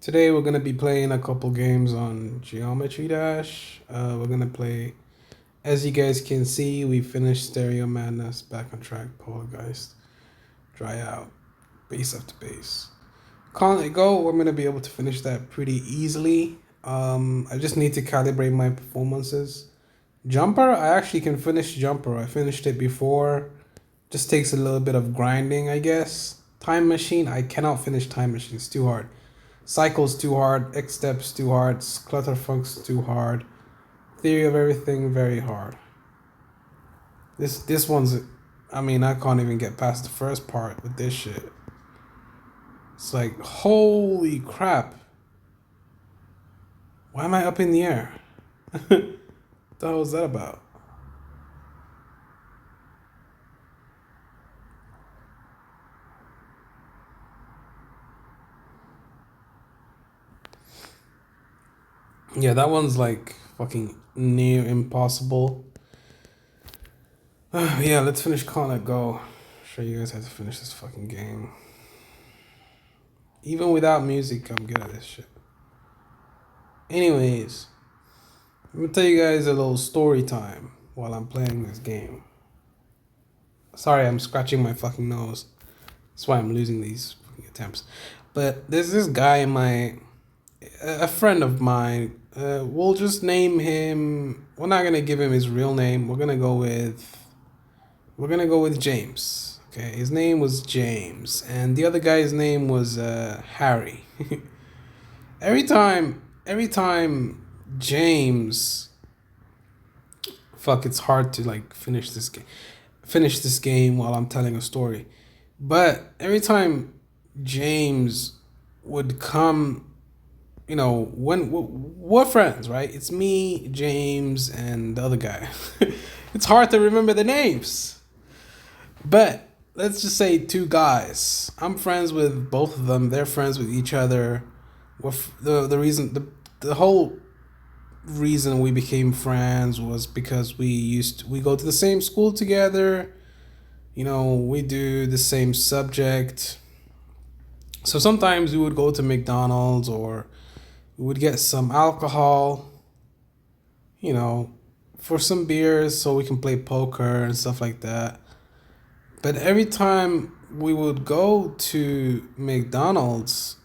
Today we're gonna be playing a couple games on Geometry Dash. We're gonna play, as you guys can see, we finished Stereo Madness, Back on Track, Poltergeist, Dry Out, Base After Base. Can't Let Go, we're gonna be able to finish that pretty easily. I just need to calibrate my performances. Jumper, I actually can finish Jumper. I finished it before. Just takes a little bit of grinding, I guess. Time Machine, I cannot finish Time Machine. It's too hard. Cycle's too hard. X Steps too hard. Clutterfunk's too hard. Theory of Everything very hard. This one's, I mean, I can't even get past the first part with this shit. It's like, holy crap. Why am I up in the air? What the hell was that about? Yeah, that one's like fucking near impossible. Yeah, let's finish Can't Let Go. Show you guys how to finish this fucking game. Even without music, I'm good at this shit. Anyways, I'm gonna tell you guys a little story time while I'm playing this game. Sorry, I'm scratching my fucking nose. That's why I'm losing these fucking attempts. But there's this guy a friend of mine. We'll just name him. We're not gonna give him his real name. We're gonna go with James. Okay, his name was James, and the other guy's name was Harry. every time James, fuck, it's hard to like finish this game while I'm telling a story. But every time James would come, when we're friends, right? It's me, James, and the other guy. It's hard to remember the names. But let's just say two guys. I'm friends with both of them. They're friends with each other. The whole reason we became friends was because we go to the same school together. We do the same subject. So sometimes we would go to McDonald's or we would get some alcohol, for some beers so we can play poker and stuff like that. But every time we would go to McDonald's,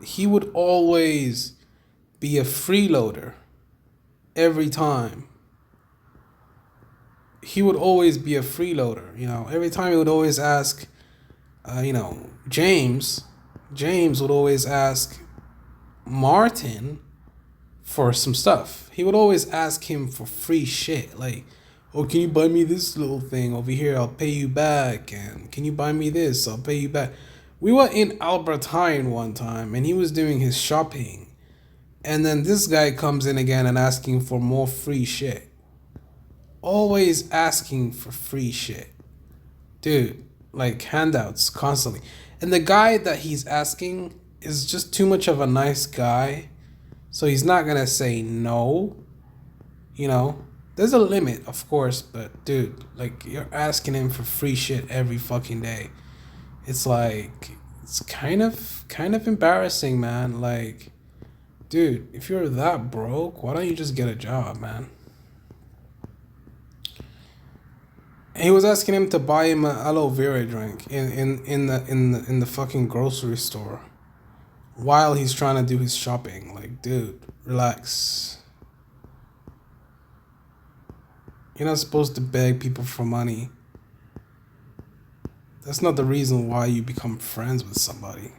he would always be a freeloader. Every time. He would always be a freeloader. Every time he would always ask, James. James would always ask Martin for some stuff. He would always ask him for free shit. Like, oh, can you buy me this little thing over here? I'll pay you back. And can you buy me this? I'll pay you back. We were in Albertine one time and he was doing his shopping. And then this guy comes in again and asking for more free shit. Always asking for free shit. Dude, like handouts constantly. And the guy that he's asking is just too much of a nice guy. So he's not going to say no. There's a limit, of course, but dude, like you're asking him for free shit every fucking day. It's like it's kind of embarrassing, man. Like, dude, if you're that broke, why don't you just get a job, man? And he was asking him to buy him an aloe vera drink in the fucking grocery store while he's trying to do his shopping. Like, dude, relax. You're not supposed to beg people for money. That's not the reason why you become friends with somebody.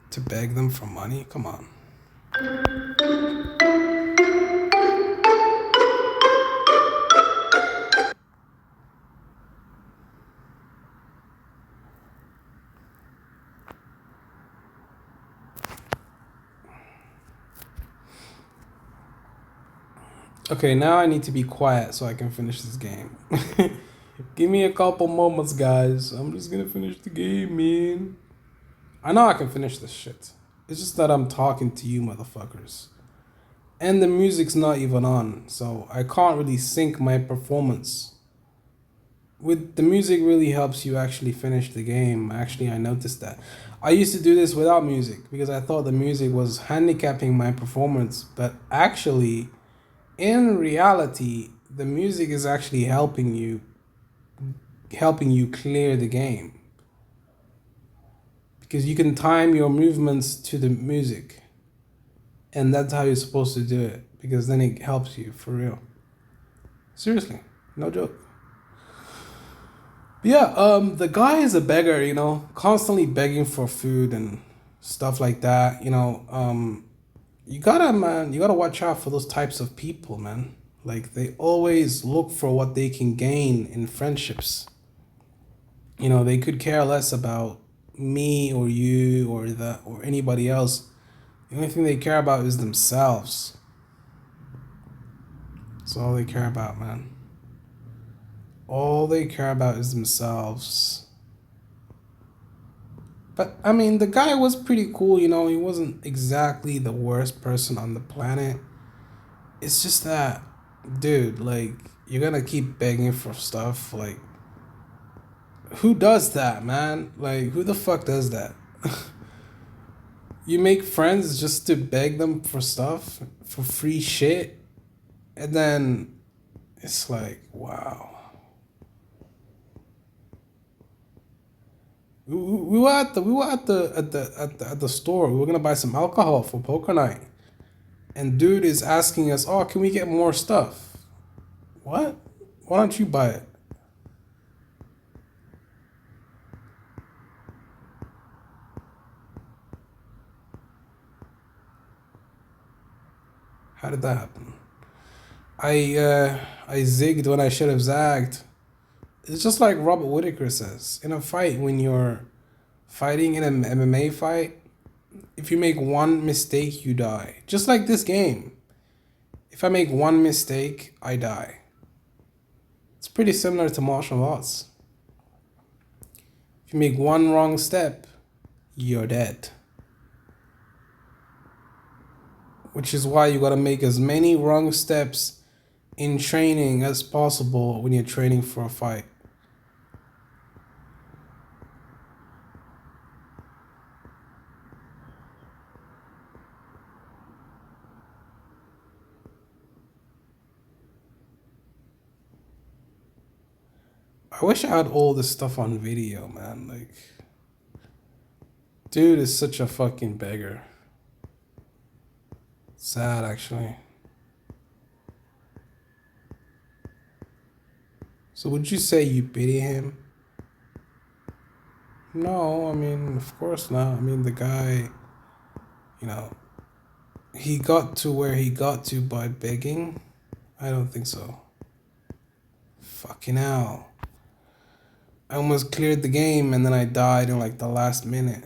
To beg them for money? Come on. Okay, now I need to be quiet so I can finish this game. Give me a couple moments, guys. I'm just gonna finish the game, man. I know I can finish this shit. It's just that I'm talking to you motherfuckers. And the music's not even on, so I can't really sync my performance. with the music really helps you actually finish the game. Actually, I noticed that. I used to do this without music because I thought the music was handicapping my performance, but actually, in reality, the music is actually helping you clear the game because you can time your movements to the music, and that's how you're supposed to do it because then it helps you for real. Seriously, no joke. Yeah, the guy is a beggar, constantly begging for food and stuff like that. You gotta watch out for those types of people, man. Like they always look for what they can gain in friendships. They could care less about me or you or anybody else. The only thing they care about is themselves. That's all they care about, man. All they care about is themselves. But I mean, the guy was pretty cool, he wasn't exactly the worst person on the planet. It's just that, dude, like, you're gonna keep begging for stuff. Like, who does that, man? Like, who the fuck does that? You make friends just to beg them for stuff, for free shit, and then it's like, wow. We were at the store. We were gonna buy some alcohol for poker night, and dude is asking us, "Oh, can we get more stuff?" What? Why don't you buy it? How did that happen? I zigged when I should have zagged. It's just like Robert Whitaker says in a fight when you're fighting in an MMA fight. If you make one mistake, you die. Just like this game. If I make one mistake, I die. It's pretty similar to martial arts. If you make one wrong step, you're dead. Which is why you gotta make as many wrong steps in training as possible when you're training for a fight. I wish I had all this stuff on video, man. Like, dude is such a fucking beggar. Sad, actually. So would you say you pity him? No, I mean, of course not. I mean, the guy, you know, he got to where he got to by begging. I don't think so. Fucking hell. I almost cleared the game and then I died in like the last minute.